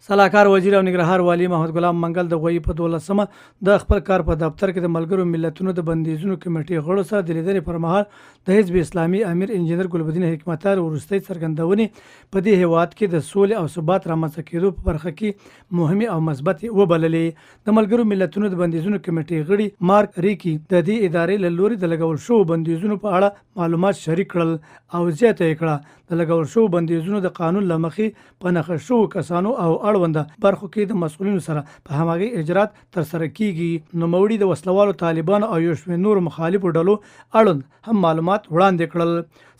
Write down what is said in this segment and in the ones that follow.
سلاکار وزیر او ننګرهار والي محمد ګلام منګل د غوي په 12مه د خپل کار په دفتر کې د ملګرو ملتونو د بندیزونو کمیټې غړو سره د لیدنې پر مهال د حزب اسلامي امیر انجینر ګلبدین حکمتیار وروستۍ څرګندونې په دې هیواد کې د سولې او ثبات رامنځته کېدو په برخه کې مهمې او مثبتې وبللې. د ملګرو ملتونو د بندیزونو کمیټې غړي مارک ریکی د دې ادارې له لوري د لګول شوو بندیزونو په اړه معلومات شریک کړل او زیاته یې کړه د لګول شوو بندیزونو د قانون له مخې په نښه شوو کسانو او اړونده برخو کې د مسؤلینو سره په همغږي اجرات ترسره کیږي. نوموړي د وسلوالو طالبانو او یو شمېر نورو مخالفو ډلو اړوند هم معلومات وړاندې کړل.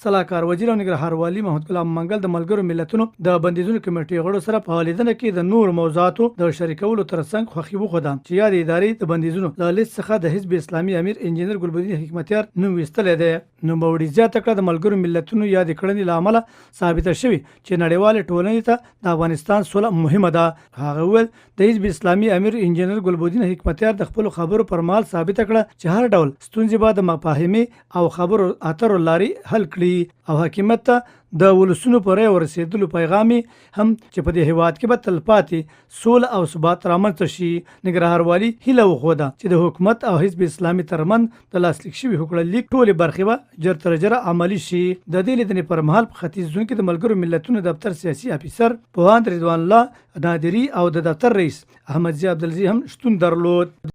سلاکار وزیر او ننګرهار والي محمد ګلام منګل د ملګرو ملتونو د بندیزونو کمیټې غړو سره په لیدنه کې د نورو موضوعاتو د شریکولو ترڅنګ خوښي وښوده چې یاد ادارې د بندیزونو له لیست څخه د حزب اسلامي امیر انجینر ګلبدین حکمتیار نوم ویستلی دی. نوموړي زیاته کړه د ملګرو ملتونو یادې کړنې له امله ثابته شوې چې نړیوالې ټولنې ته د افغانستان سوله مهمه ده. هغه وویل د حزب اسلامي امیر انجینر ګلبدین حکمتیار د خپلو خبرو پر مهال ثابته کړه چې هر ډول ستونزې به د مفاهمې او خبرو اترو لارې حل کړي او حکومت ته د ولسونو پر رای ورسېدلو پیغام هم چې په دې هیواد کې به تلپاتې سوله او ثبات رامنځته شي. ننګرهار والي هیله وښوده چې د حکومت او حزب اسلامي ترمنځ د لاسلیک شوي هوکړلیک ټولې برخې به ژر تر ژره عملي شي. د دې لیدنې پر مهال په ختیځ زون کې د ملګرو ملتونو دفتر سیاسي افیسر پوهاند رضوان الله نادري او د دفتر رئیس احمد ضیا عبدالعزیز هم شتون درلود.